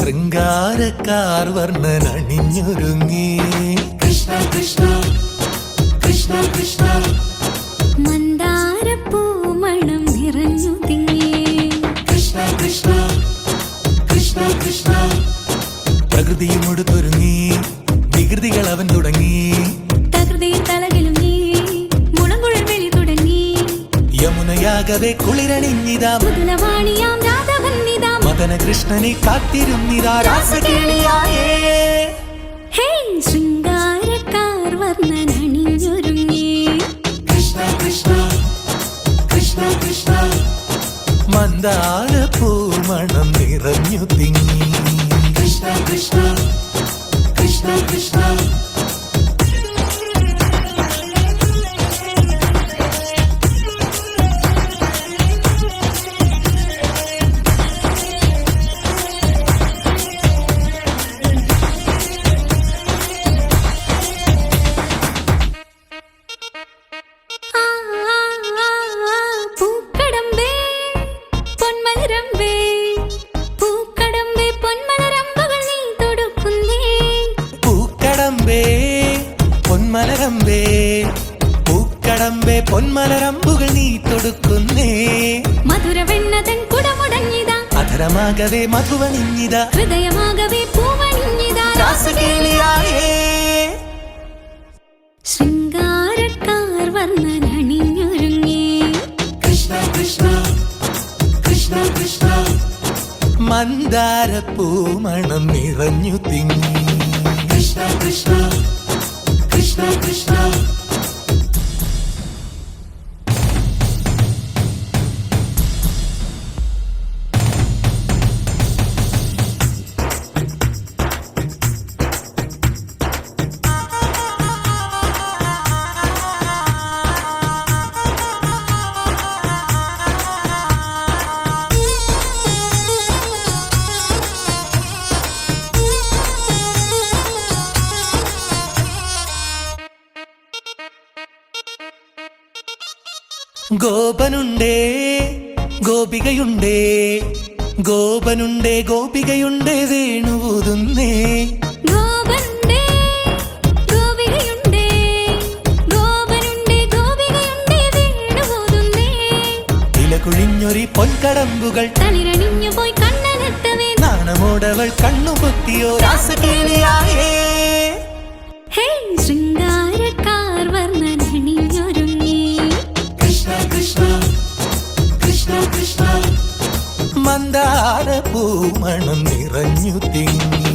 ശൃംഗാരക്കാർ വർണ്ണനണിഞ്ഞൊരുങ്ങി കൃഷ്ണ കൃഷ്ണ കൃഷ്ണ കൃഷ്ണ മന്ദാരപ്പൂ മണം നിറഞ്ഞു തിങ്ങി കൃഷ്ണ കൃഷ്ണ കൃഷ്ണ കൃഷ്ണ പ്രകൃതിയും ഒടുത്തൊരുങ്ങി വികൃതികൾ അവൻ തുടങ്ങി തകൃതിയിൽ തലകിലും നീ മുളങ്കുഴൽ വെളി തുടങ്ങി യമുനയാകവെ കുളിരണിഞ്ഞിതാ മുതലവാണിയാം രാധവന്നിതാ മദന കൃഷ്ണനെ കാത്തിരുന്നിതാ രാസകേളിയായേ ഹേ ശൃംഗാരക്കാർ വർണ്ണനണിഞ്ഞൊരുങ്ങി കൃഷ്ണ കൃഷ്ണ കൃഷ്ണ കൃഷ്ണ മന്ദാരപ്പൂ മണം നിറഞ്ഞു തിങ്ങി കൃഷ്ണ കൃഷ്ണ കൃഷ്ണ കൃഷ്ണ പൂക്കടമ്പേ പൊന്മലരമ്പേ പൂക്കടമ്പേ പൊന്മലരമ്പുകൾ നീ തൊടുക്കുന്നേ പൂക്കടമ്പേ പൊന്മലരമ്പേ പൂക്കടമ്പേ പൊന്മലരമ്പുകൾ നീ തൊടുക്കുന്നേ മധുരവെണ്ണതൻ കുടമുടഞ്ഞിതാ അധരമാകവേ മധുവണിഞ്ഞിതാ ഹൃദയമാകവേ പൂവണിഞ്ഞിതാ രാസകേളിയായേ ശൃംഗാരക്കാർ വർണ്ണനണിഞ്ഞൊരുങ്ങി കൃഷ്ണ കൃഷ്ണ കൃഷ്ണ കൃഷ്ണ മന്ദാരപ്പൂ മണം നിറഞ്ഞു തിങ്ങി കൃഷ്ണ കൃഷ്ണ കൃഷ്ണ കൃഷ്ണ ഗോപനുണ്ടേ ഗോപികയുണ്ടേ ഗോപനുണ്ടേ ഗോപികയുണ്ടേ വേണുവുതുന്നേ ഗോപനുണ്ടേ ഗോപികയുണ്ടേ ഗോപനുണ്ടേ ഗോപികയുണ്ടേ വേണുപോതുന്നേ ഇലകുഴിഞ്ഞൊരി പൊൻകടമ്പുകൾ തളിരണിഞ്ഞു പോയി കണ്ണനട്ടവേ നാണമോടവൾ കണ്ണുപൊത്തിയോ രാസകേളിയായേ ഹേ ശൃംഗാരക്കാർ വർണ്ണനണിഞ്ഞൊരുങ്ങി കൃഷ്ണ കൃഷ്ണ കൃഷ്ണ കൃഷ്ണ മന്ദാരപ്പൂ മണം നിറഞ്ഞു തിങ്ങി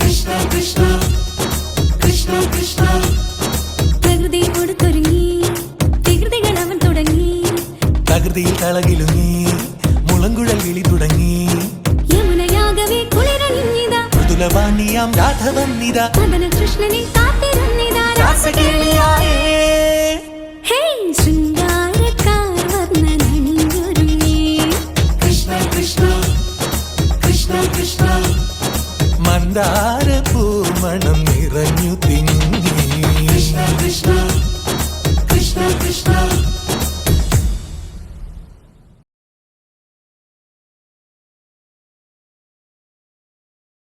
കൃഷ്ണ കൃഷ്ണ കൃഷ്ണ കൃഷ്ണ പ്രകൃതി കൊടുത്തൊരുങ്ങി വികൃതികൾ അവൻ തുടങ്ങി തകൃതിയിൽ തളകിലുങ്ങി മുളങ്കുഴൽ വിളി തുടങ്ങി യമുനയാകവേ കുളിരണിഞ്ഞിതാ മൃദുലവാണിയാം രാധവന്നിതാ മദന കൃഷ്ണനെ കാത്തിരുന്നിതാ രാസകേളിയായേ ഹേ ശൃംഗാരക്കാർ വർണ്ണനണിഞ്ഞൊരുങ്ങി കൃഷ്ണ കൃഷ്ണ കൃഷ്ണ കൃഷ്ണ മന്ദാര